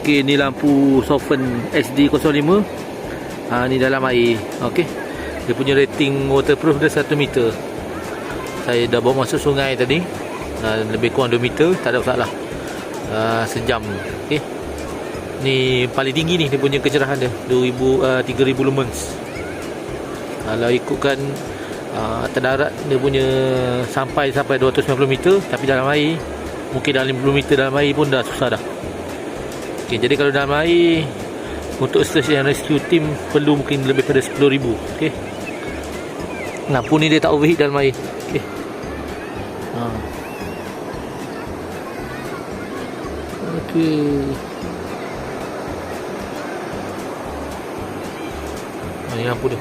Okey, ni lampu Sofirn SD05. Ni dalam air. Okey. Dia punya rating waterproof dia 1 meter. Saya dah bawa masuk sungai tadi. Lebih kurang 2 meter, tak ada masalah. Sejam. Okey. Ni paling tinggi ni dia punya kecerahan dia, 3000 lumens. Kalau ikutkan terdarat dia punya sampai 290 meter, tapi dalam air mungkin dalam 50 meter dalam air pun dah susah dah. Okey, jadi kalau dalam air untuk search and rescue team perlu mungkin lebih pada 10,000. Okey. Lampu ni dia tak overheat dalam air. Okey. Okey. Ini lampu dia.